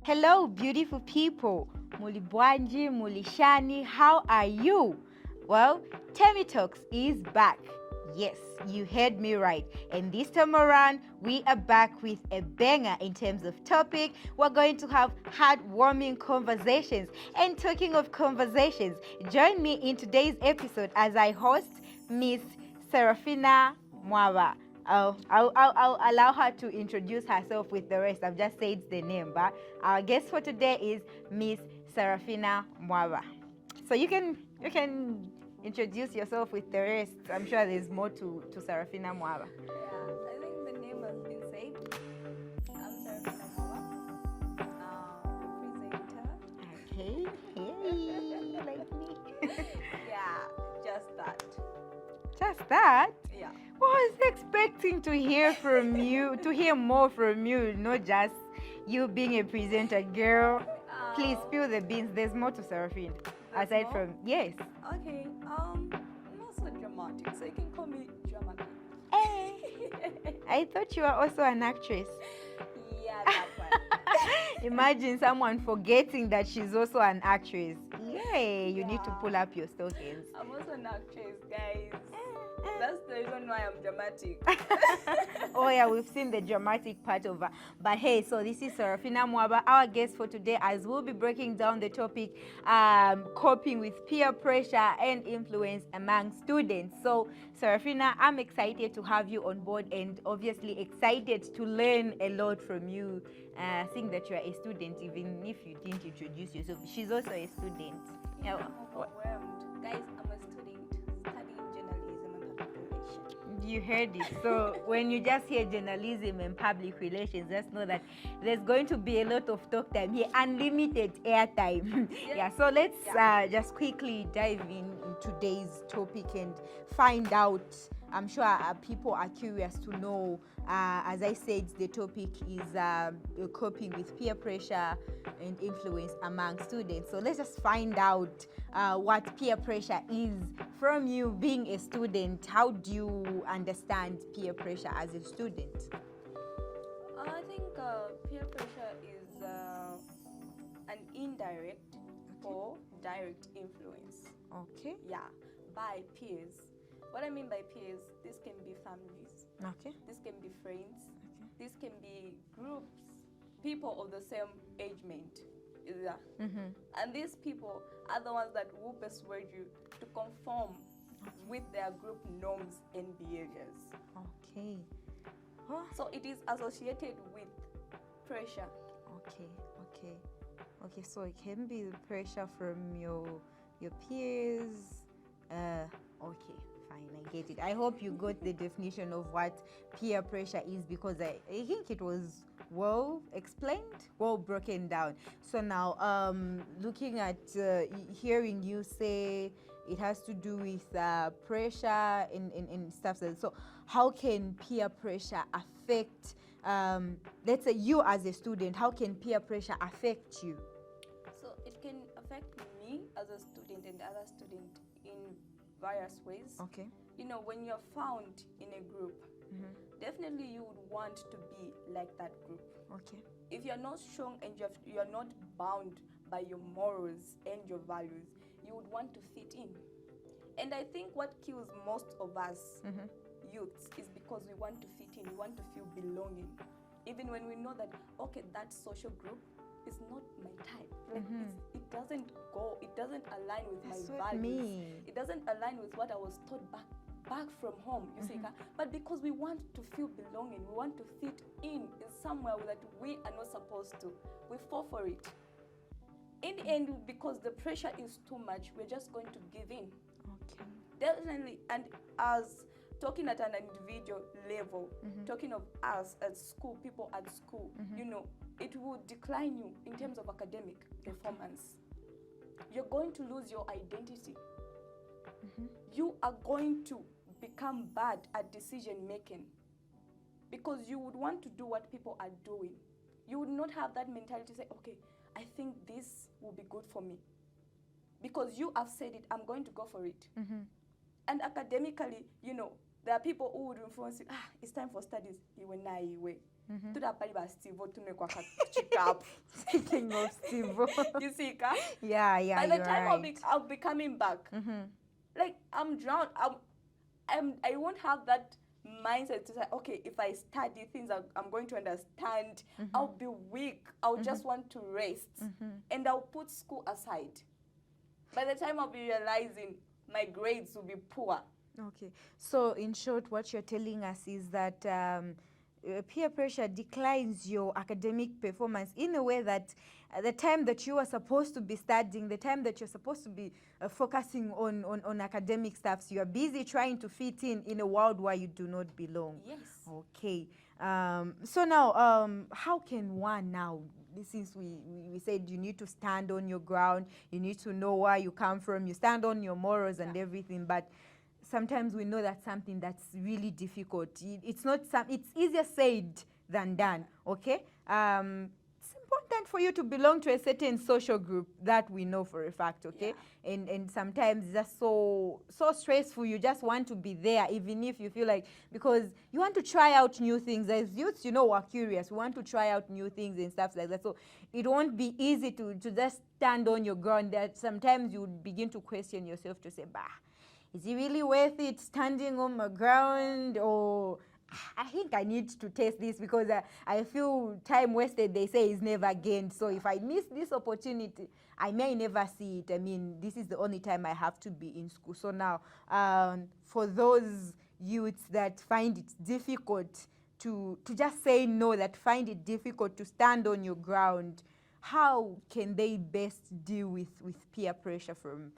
Hello, beautiful people. Mulibwanji, Mulishani, how are you? Well, Temmie Talks is back. Yes, you heard me right. And this time around, we are back with a banger in terms of topic. We're going to have heartwarming conversations. And talking of conversations, join me in today's episode as I host Miss Serafina Mwaba. I'll allow her to introduce herself with the rest. I've just said the name, but our guest for today is Miss Serafina Mwaba. So you can introduce yourself with the rest. I'm sure there's more to Serafina Mwaba. Yeah, I think the name has been said. I'm Serafina Mwaba, presenter. Okay, hey, like me. Yeah, just that. Just that. Yeah. I was expecting to hear from you, to hear more from you, not just you being a presenter, girl. Please spill the beans. There's more to Seraphine. There's Aside more? from, yes. Okay, I'm not so dramatic, so you can call me dramatic. I thought you were also an actress. Yeah, that one. Imagine someone forgetting that she's also an actress. Yay, you need to Yeah. pull up your stockings. I'm also an actress, guys. That's the reason why I'm dramatic. Oh yeah, we've seen the dramatic part of her. But hey, so this is Serafina Mwaba, our guest for today, as we'll be breaking down the topic, coping with peer pressure and influence among students. So Serafina, I'm excited to have you on board and obviously excited to learn a lot from you, seeing that you're a student, even if you didn't introduce yourself. She's also a student. Yeah, I'm overwhelmed. Guys, I'm a student studying journalism and public relations. You heard it. So when you just hear journalism and public relations, just know that there's going to be a lot of talk time here, unlimited airtime. Yeah. So let's just quickly dive in today's topic and find out. I'm sure people are curious to know. As I said, the topic is coping with peer pressure and influence among students. So let's just find out what peer pressure is from you being a student. How do you understand peer pressure as a student? I think peer pressure is an indirect or direct influence. Okay. Yeah, by peers. What I mean by peers, this can be families, Okay. this can be friends, Okay. this can be groups, people of the same age mate. Yeah. Mm-hmm. And these people are the ones that will persuade you to conform with their group norms and behaviors. Okay. Oh. So it is associated with pressure. Okay. Okay. So it can be the pressure from your peers. Okay. Fine, I get it. I hope you got the definition of what peer pressure is, because I think it was well explained, well broken down. So now, looking at hearing you say it has to do with pressure and stuff. So how can peer pressure affect, let's say you as a student, how can peer pressure affect you? So it can affect me as a student and other student in various ways. Okay. You know, when you're found in a group, definitely you would want to be like that group. Okay. If you're not strong and you're not bound by your morals and your values, you would want to fit in. And I think what kills most of us youths is because we want to fit in, we want to feel belonging. Even when we know that, okay, that social group is not my type. Like it doesn't align with That's my what values. me. It doesn't align with what I was taught back from home, you see. But because we want to feel belonging, we want to fit in somewhere that we are not supposed to, we fall for it. In the end, because the pressure is too much, we're just going to give in. Okay. Definitely. And as talking at an individual level, talking of us at school, people at school, you know, it will decline you in terms of academic performance. You're going to lose your identity. You are going to become bad at decision making because you would want to do what people are doing. You would not have that mentality to say, okay, I think this will be good for me. Because you have said it, I'm going to go for it. And academically, you know, there are people who would influence you, it's time for studies. tudapali ba Steve tumekwa chikapu. Speaking of Steve. You see, ka? Yeah, By the you're time right. I'll be coming back, like I'm drowned. I won't have that mindset to say, okay, if I study things, I'm going to understand. I'll be weak. I'll just want to rest, and I'll put school aside. By the time I'll be realizing my grades will be poor. Okay. So, in short, what you're telling us is that peer pressure declines your academic performance in a way that the time that you are supposed to be studying, the time that you're supposed to be focusing on academic stuff, so you're busy trying to fit in a world where you do not belong. Yes. Okay. So now, how can one now, since we said you need to stand on your ground, you need to know where you come from, you stand on your morals and everything, but sometimes we know that's something that's really difficult. It's not it's easier said than done. Okay. It's important for you to belong to a certain social group that we know for a fact. Okay. Yeah. And sometimes it's just so stressful. You just want to be there, even if you feel like, because you want to try out new things. As youths, we're curious. We want to try out new things and stuff like that. So it won't be easy to just stand on your ground. That sometimes you would begin to question yourself to say, bah, is it really worth it standing on my ground? Or I think I need to test this, because I feel time wasted, they say, is never gained. So if I miss this opportunity, I may never see it. I mean, this is the only time I have to be in school. So now, for those youths that find it difficult to just say no, that find it difficult to stand on your ground, how can they best deal with peer pressure from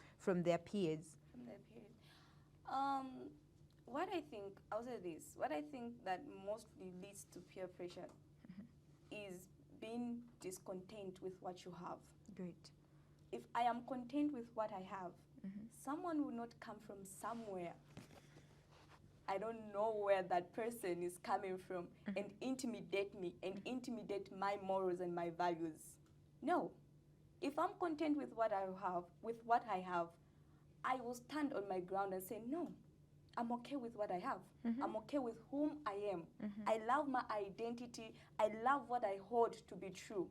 their peers? From their peers. What I think, I'll say this, what I think that mostly leads to peer pressure is being discontent with what you have. Great. If I am content with what I have, someone will not come from somewhere, I don't know where that person is coming from, and intimidate me and intimidate my morals and my values. No. If I'm content with what I have, I will stand on my ground and say, no, I'm okay with what I have. I'm okay with whom I am. I love my identity. I love what I hold to be true.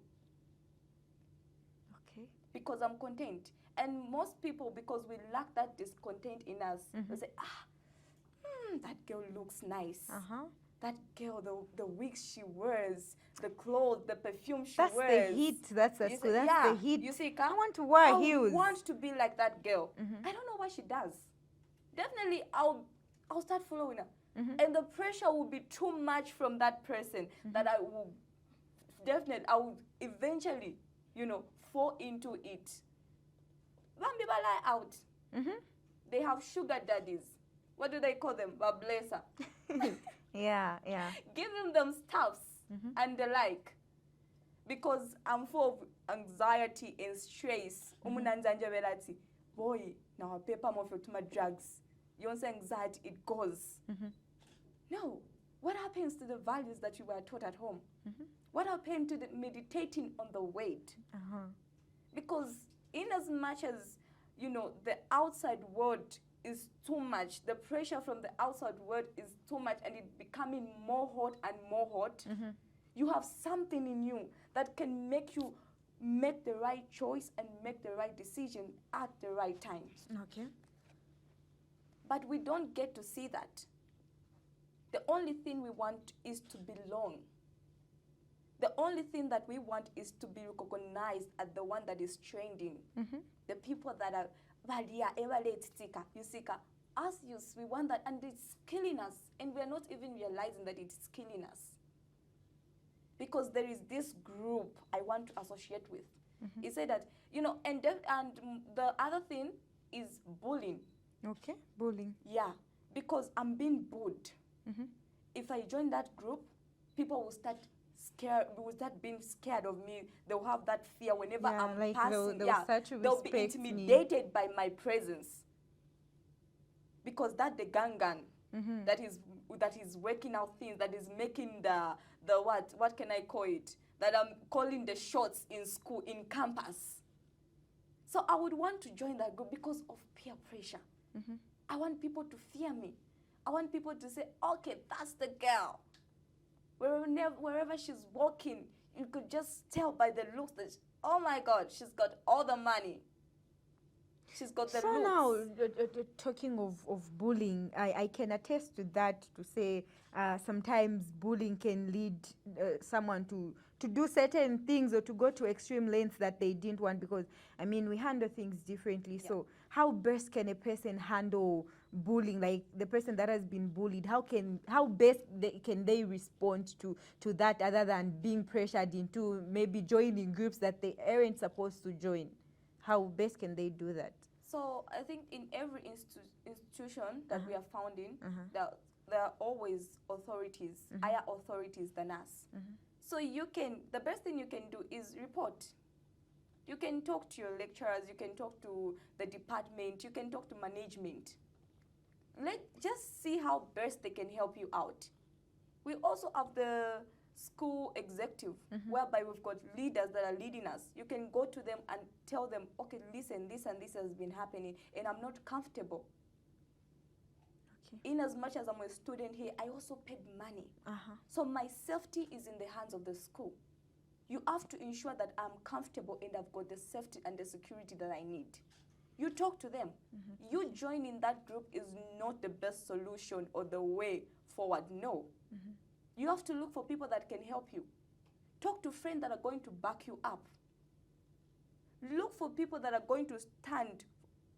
Okay. Because I'm content. And most people, because we lack that discontent in us, they say, that girl looks nice. That girl, the wigs she wears, the clothes, the perfume she wears. That's the heat. That's the school. That's the heat. You see, I want to wear heels. I want to be like that girl. I don't know what she does. Definitely, I'll start following her. And the pressure will be too much from that person that I will eventually, fall into it. When people lie out, they have sugar daddies. What do they call them? Bablesa. Yeah. Giving them stuffs and the like. Because I'm full of anxiety and stress. Boy, now I paper more for too much drugs. You want anxiety, it goes. No. What happens to the values that you were taught at home? What happened to the meditating on the weight? Because in as much as, the outside world is too much, the pressure from the outside world is too much, and it's becoming more hot and more hot, you have something in you that can make you make the right choice and make the right decision at the right time. Okay. But we don't get to see that. The only thing we want is to belong. The only thing that we want is to be recognized as the one that is trending. The people that are, you see, us youths, we want that, and it's killing us, and we're not even realizing that it's killing us. Because there is this group I want to associate with. He said that, and the other thing is bullying. Okay, bullying. Yeah, because I'm being bullied. If I join that group, people will start being scared of me. They'll have that fear whenever I'm passing. They'll be intimidated by my presence. Because that the gangan that is working out things, that is making the what can I call it? That I'm calling the shots in school, in campus. So I would want to join that group because of peer pressure. I want people to fear me. I want people to say, okay, that's the girl. Wherever she's walking, you could just tell by the looks that, oh my God, she's got all the money. She's got the So looks. now, talking of bullying, I can attest to that, to say sometimes bullying can lead someone to do certain things or to go to extreme lengths that they didn't want, because, I mean, we handle things differently. Yeah. So how best can a person handle bullying, like the person that has been bullied? How best can they respond to that, other than being pressured into maybe joining groups that they aren't supposed to join? How best can they do that? So I think in every institution that we are found in, Uh-huh. there are always authorities, higher authorities than us. So the best thing you can do is report. You can talk to your lecturers, you can talk to the department, you can talk to management. Just see how best they can help you out. We also have the school executive, whereby we've got leaders that are leading us. You can go to them and tell them, okay, listen, this and this has been happening, and I'm not comfortable. Okay. In as much as I'm a student here, I also paid money. So my safety is in the hands of the school. You have to ensure that I'm comfortable and I've got the safety and the security that I need. You talk to them. You joining that group is not the best solution or the way forward. No. You have to look for people that can help you. Talk to friends that are going to back you up. Look for people that are going to stand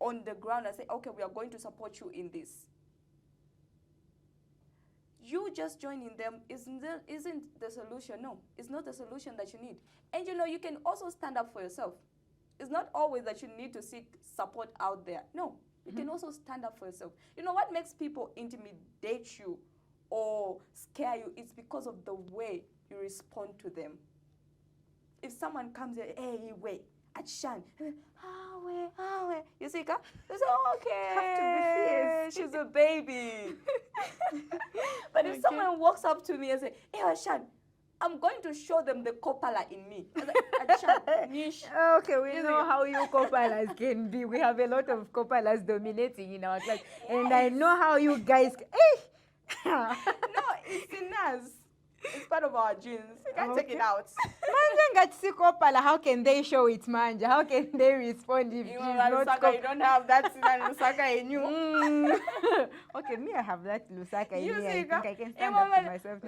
on the ground and say, okay, we are going to support you in this. You just joining them isn't the solution. No, it's not the solution that you need. And you can also stand up for yourself. It's not always that you need to seek support out there. No, you can also stand up for yourself. You know what makes people intimidate you or scare you? It's because of the way you respond to them. If someone comes here, hey, wait, Atshan, you see, it's okay. Have to be fierce. She's a baby. But if someone walks up to me and say, hey, Atshan, I'm going to show them the copala in me. Okay, we know how you copalas can be. We have a lot of copalas dominating in our class. Yes. And I know how you guys... No, it's in us. It's part of our genes. You can't take it out. How can they show it, manja? How can they respond if she's not Lusaka, you don't have that Lusaka in you? Okay, me, I have that Lusaka in me. I think I can stand up to myself.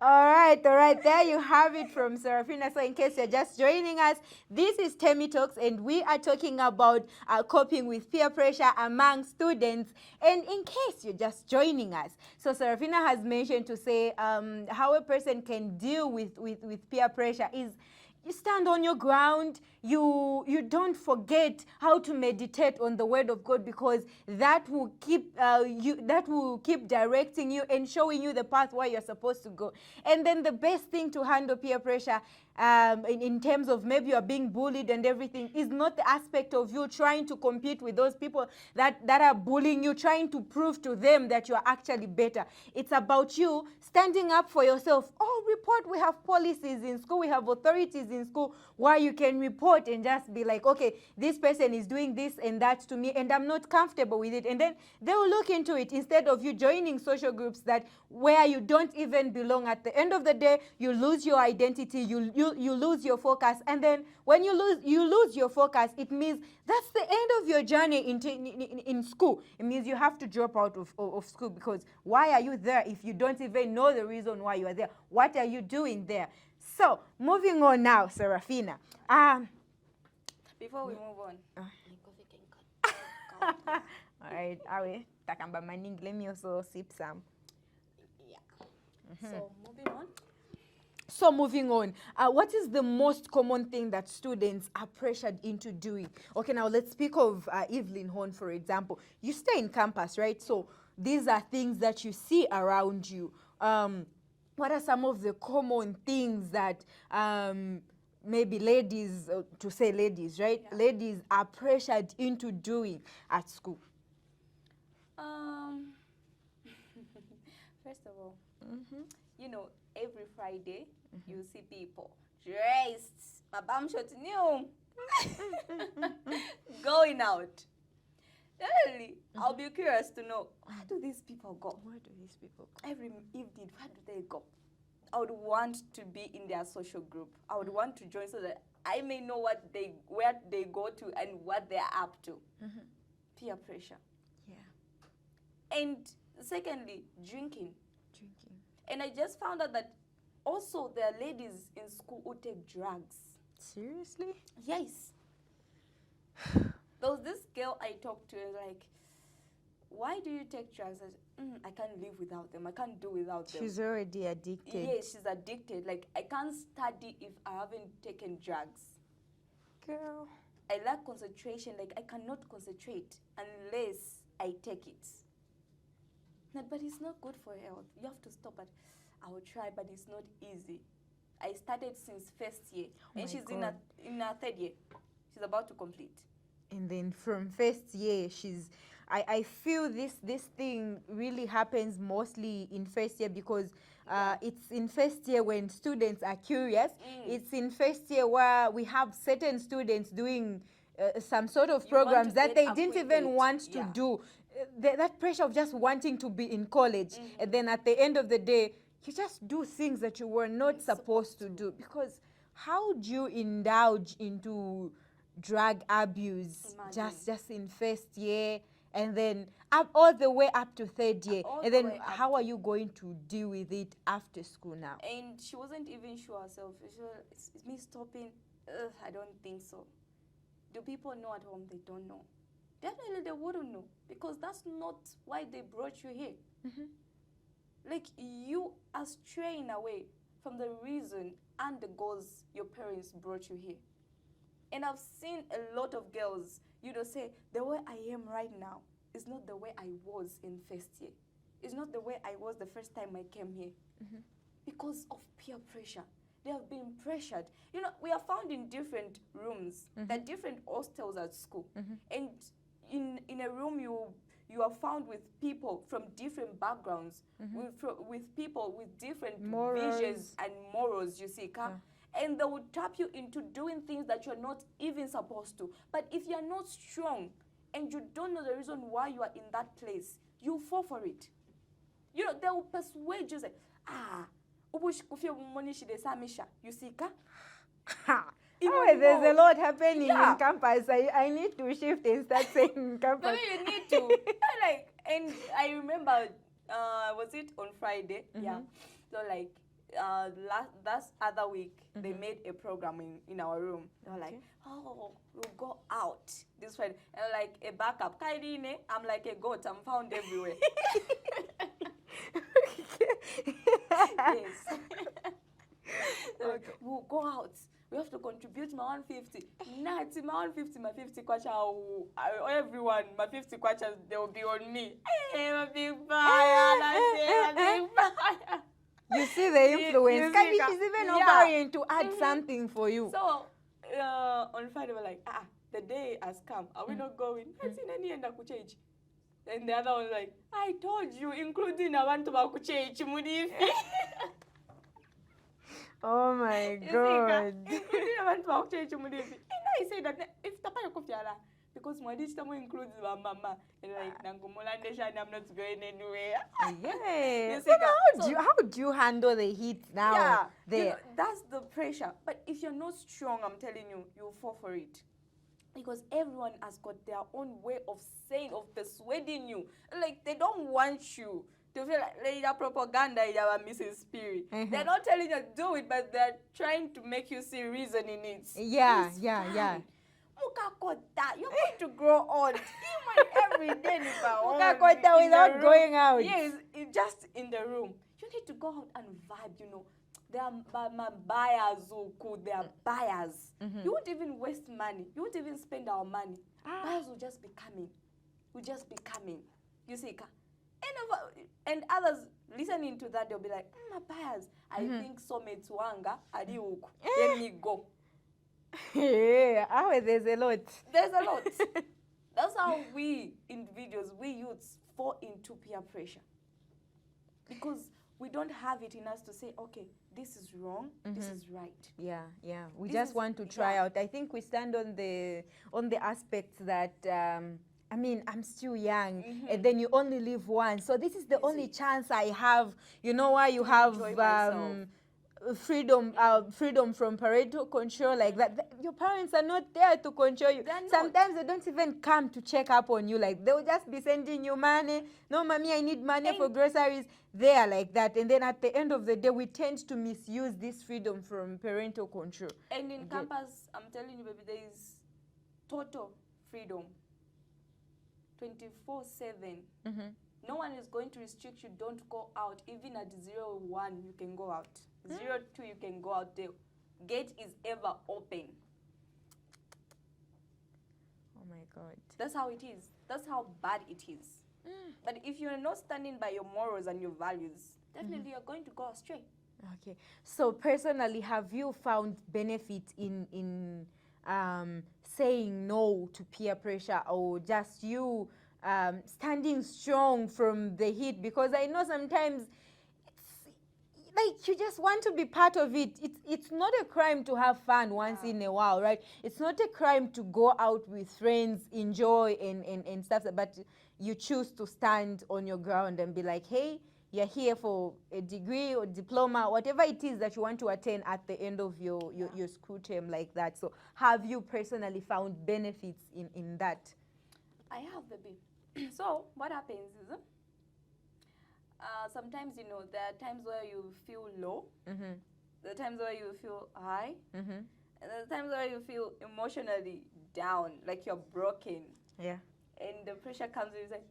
All right. There you have it from Serafina. So in case you're just joining us, this is Temmie Talks, and we are talking about coping with peer pressure among students. And in case you're just joining us, so Serafina has mentioned to say how a person can deal with peer pressure is you stand on your ground. You don't forget how to meditate on the word of God, because that will keep directing you and showing you the path where you're supposed to go. And then the best thing to handle peer pressure in terms of maybe you're being bullied and everything is not the aspect of you trying to compete with those people that are bullying you, trying to prove to them that you are actually better. It's about you standing up for yourself. Report. We have policies in school, we have authorities in school where you can report and just be like, okay, this person is doing this and that to me and I'm not comfortable with it. And then they'll look into it, instead of you joining social groups where you don't even belong. At the end of the day, you lose your identity, you lose your focus. And then when you lose your focus, it means that's the end of your journey in school. It means you have to drop out of school, because why are you there if you don't even know the reason why you are there? What are you doing there? So, moving on now, Serafina. Before we move on. All right, Takamba Maning, let me also sip some. Yeah. So moving on, what is the most common thing that students are pressured into doing? Okay, now let's speak of Evelyn Horn, for example. You stay in campus, right? So these are things that you see around you. What are some of the common things that maybe ladies, right? Yeah. Ladies are pressured into doing at school? First of all, every Friday you see people dressed, my bum shot new, going out. definitely, I'll be curious to know, where do these people go? Where do these people go? Every evening, where do they go? I would want to be in their social group. I would want to join so that I may know where they go to and what they're up to. Peer pressure. Yeah. And secondly, drinking. Drinking. And I just found out that also there are ladies in school who take drugs. Seriously? Yes. There was this girl I talked to, like, why do you take drugs? I said, I can't live without them. I can't do without them. She's already addicted. Yes, she's addicted. Like, I can't study if I haven't taken drugs. Girl. I lack concentration. Like, I cannot concentrate unless I take it. No, but it's not good for health. You have to stop it. I will try, but it's not easy. I started since first year, and she's in her third year. She's about to complete. And then from first year, I feel this thing really happens mostly in first year because it's in first year when students are curious. It's in first year where we have certain students doing some sort of programs that they didn't even want to do. That pressure of just wanting to be in college. And then at the end of the day, you just do things that you were not supposed to do. Because how do you indulge into drug abuse just in first year and then all the way up to third year? And then how are you going to deal with it after school now? And she wasn't even sure herself. Is me stopping? I don't think so. Do people know at home? They don't know. Definitely they wouldn't know, because that's not why they brought you here. Like, you are straying away from the reason and the goals your parents brought you here. And I've seen a lot of girls, say, the way I am right now is not the way I was in first year. It's not the way I was the first time I came here. Because of peer pressure. They have been pressured. We are found in different rooms. There are different hostels at school. And in a room, you are found with people from different backgrounds, with people with different visions and morals, you see, and they will trap you into doing things that you're not even supposed to. But if you're not strong and you don't know the reason why you are in that place, you fall for it. They will persuade you, say, you see, there's a lot happening in campus. I need to shift and start saying campus. Maybe you need to. And I remember, was it on Friday? Yeah. So last other week, they made a program in our room. They were like, we'll go out this Friday. And like a backup. I'm like a goat. I'm found everywhere. Yes. We'll go out. We have to contribute my 150. Nah, it's my 150, my 50 kwacha. Everyone, my 50 kwachas, they will be on me. Hey, my big fire. My big fire. You see the influence. She's even offering to add something for you. So, on Friday, we're like, the day has come. Are we not going? And the other one was like, I told you, including I want to change. Oh my God. Including I want to change. And I said that if Tapa because my digital includes my mama. And like, I'm not going anywhere. Yes. How do you handle the heat now? Yeah, there? That's the pressure. But if you're not strong, I'm telling you, you'll fall for it. Because everyone has got their own way of saying, of persuading you. Like, they don't want you to feel like their propaganda is our missing spirit. They're not telling you to do it, but they're trying to make you see reason in it. Yeah. You're going to grow old. Even every day, without going out. Yes, just in the room. You need to go out and vibe, They are buyers, they are buyers. You won't even waste money. You won't even spend our money. Buyers will just be coming. You see, and others listening to that, they'll be like, my buyers, I think so Metsuanga, Adiuku. Let me go. Yeah, there's a lot. That's how we individuals, we youths, fall into peer pressure. Because we don't have it in us to say, okay, this is wrong, this is right. Yeah. We just want to try out. I think we stand on the aspect that I mean, I'm still young, and then you only live once. So this is the only chance I have. You know why you have freedom from parental control like that. Your parents are not there to control you. Sometimes they don't even come to check up on you. Like, they'll just be sending you money. No, mommy, I need money for groceries. They are like that. And then at the end of the day, we tend to misuse this freedom from parental control. And in campus, I'm telling you, baby, there is total freedom. 24/7. No one is going to restrict you. Don't go out. Even at 01, you can go out. 02, you can go out. The gate is ever open. Oh my God. That's how it is. That's how bad it is. But if you're not standing by your morals and your values, definitely you're going to go astray. Okay. So personally, have you found benefit in saying no to peer pressure, or just you standing strong from the heat? Because I know sometimes it's like you just want to be part of it. It's not a crime to have fun once in a while, right? It's not a crime to go out with friends, enjoy and stuff, but you choose to stand on your ground and be like, hey, you're here for a degree or diploma, whatever it is that you want to attain at the end of your school term like that. So have you personally found benefits in that? I have, baby. So what happens is, sometimes, you know, there are times where you feel low. There are times where you feel high. And there are times where you feel emotionally down, like you're broken. Yeah. And the pressure comes and you say,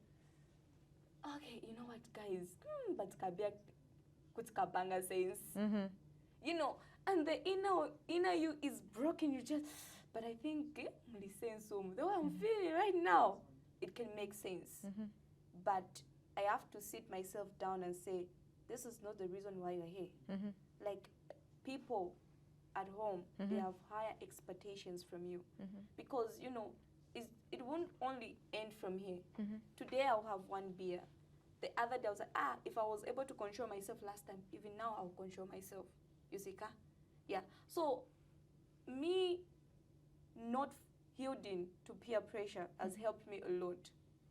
okay, you know what, guys? But kabia kutkabanga says, you know, and the inner you is broken. You just, but I think the way I'm feeling right now, it can make sense. But I have to sit myself down and say, this is not the reason why you're here. Like, people at home, they have higher expectations from you. Because, you know, it won't only end from here. Today I'll have one beer. The other day I was like, if I was able to control myself last time, even now I'll control myself. You see, ka? Yeah. So, me not yielding to peer pressure has helped me a lot.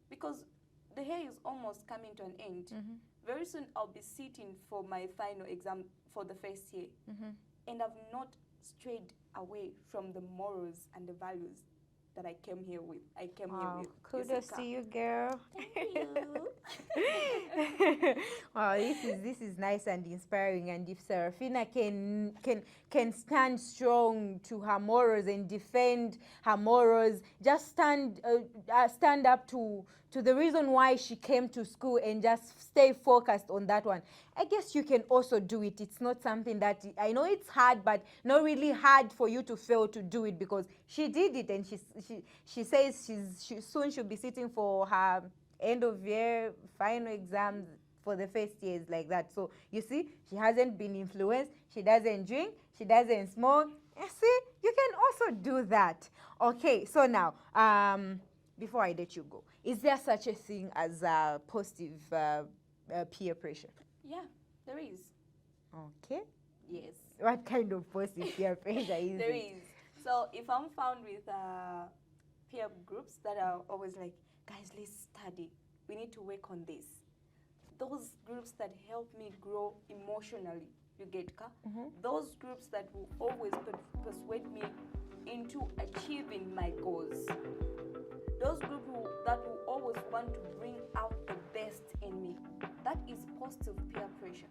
Because the year is almost coming to an end. Very soon I'll be sitting for my final exam for the first year. And I've not strayed away from the morals and the values that I came here with. Kudos to you, girl. Thank you. Wow, this is nice and inspiring. And if Serafina can stand strong to her morals and defend her morals, just stand up to the reason why she came to school and just stay focused on that one, I guess you can also do it. It's not something that, I know it's hard, but not really hard for you to fail to do it, because she did it, and she says soon she'll be sitting for her end of year final exams for the first years like that. So you see, she hasn't been influenced. She doesn't drink. She doesn't smoke. You see, you can also do that. Okay, so now, before I let you go, is there such a thing as positive peer pressure? Yeah, there is. Okay. Yes. What kind of positive peer pressure is There it? is. So if I'm found with peer groups that are always like, guys, let's study. We need to work on this. Those groups that help me grow emotionally, you get ka? Those groups that will always persuade me into achieving my goals. Those groups that will always want to bring out the best in me. That is positive peer pressure.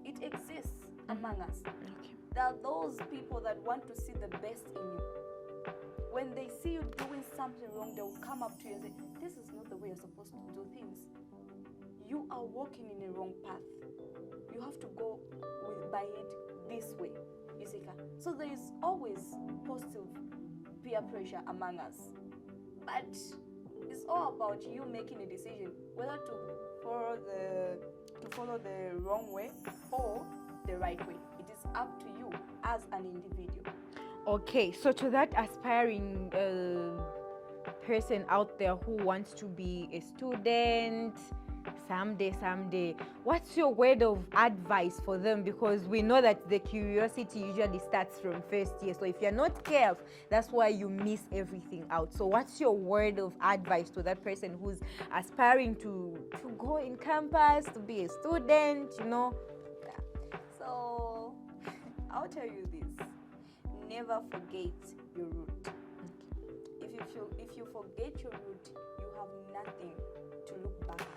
It exists among us. Okay. There are those people that want to see the best in you. When they see you doing something wrong, they'll come up to you and say, this is not the way you're supposed to do things. You are walking in a wrong path. You have to go by it this way. You see, so there is always positive peer pressure among us. But it's all about you making a decision whether to follow the wrong way or the right way. It is up to you as an individual. Okay, so to that aspiring person out there who wants to be a student, Someday. What's your word of advice for them? Because we know that the curiosity usually starts from first year. So if you're not careful, that's why you miss everything out. So what's your word of advice to that person who's aspiring to go in campus, to be a student, So I'll tell you this. Never forget your root. If you forget your root, you have nothing to look back at.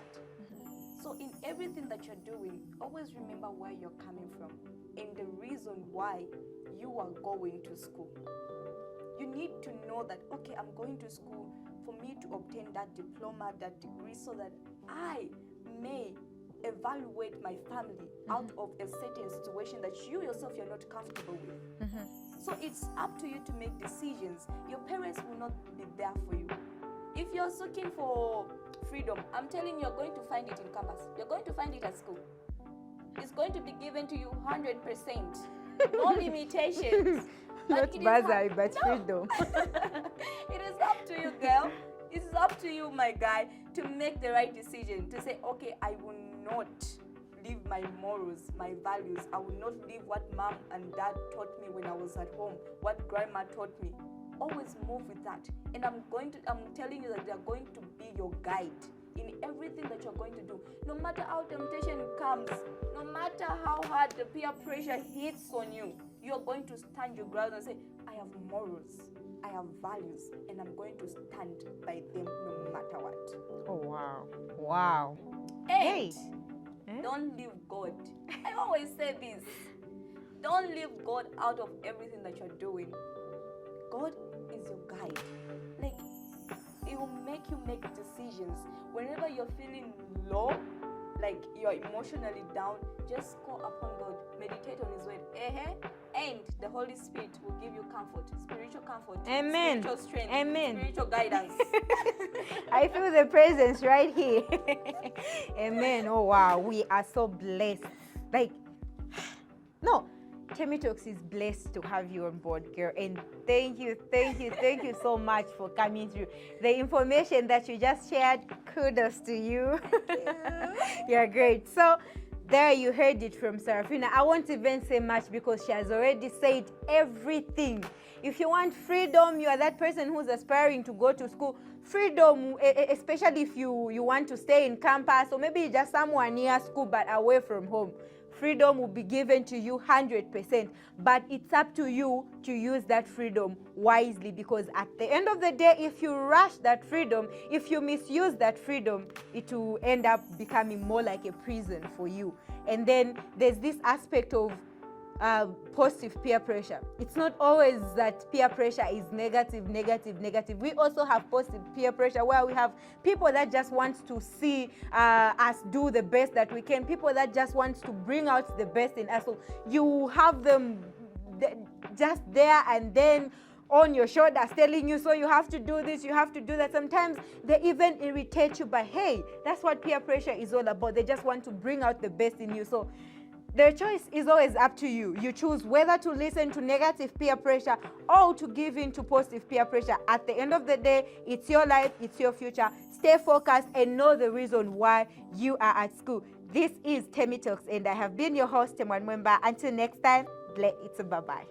So in everything that you're doing, always remember where you're coming from and the reason why you are going to school. You need to know that, okay, I'm going to school for me to obtain that diploma, that degree, so that I may evaluate my family out of a certain situation that you yourself you're not comfortable with. So it's up to you to make decisions. Your parents will not be there for you. If you're seeking for freedom, I'm telling you, you're going to find it in campus. You're going to find it at school. It's going to be given to you 100%. No limitations. Not bursary, but freedom. It is up to you, girl. It is up to you, my guy, to make the right decision. To say, okay, I will not leave my morals, my values. I will not leave what mom and dad taught me when I was at home, what grandma taught me. Always move with that. And I'm telling you that they're going to be your guide in everything that you're going to do. No matter how temptation comes, no matter how hard the peer pressure hits on you, you're going to stand your ground and say, I have morals, I have values, and I'm going to stand by them no matter what. Oh, wow. And don't leave God. I always say this. Don't leave God out of everything that you're doing. God is your guide. Like, it will make you make decisions. Whenever you're feeling low, like you're emotionally down, just call upon God. Meditate on His word. And the Holy Spirit will give you comfort, spiritual comfort, Amen. spiritual strength, Amen. spiritual guidance. I feel the presence right here. Amen. Oh, wow. We are so blessed. Temmie Talks is blessed to have you on board, girl. And thank you so much for coming through. The information that you just shared, kudos to you. Thank you. You're great. So there you heard it from Serafina. I won't even say much because she has already said everything. If you want freedom, you are that person who's aspiring to go to school. Freedom, especially if you want to stay in campus or maybe just somewhere near school but away from home. Freedom will be given to you 100%, but it's up to you to use that freedom wisely, because at the end of the day, if you rush that freedom, if you misuse that freedom, it will end up becoming more like a prison for you. And then there's this aspect of positive peer pressure. It's not always that peer pressure is negative. We also have positive peer pressure where we have people that just want to see us do the best that we can, people that just want to bring out the best in us. So you have them just there and then on your shoulders telling you, so you have to do this, you have to do that. Sometimes they even irritate you, but hey, that's what peer pressure is all about. They just want to bring out the best in you. So the choice is always up to you. You choose whether to listen to negative peer pressure or to give in to positive peer pressure. At the end of the day, it's your life, it's your future. Stay focused and know the reason why you are at school. This is Temmie Talks, and I have been your host, Mwaba. Until next time, it's a bye-bye.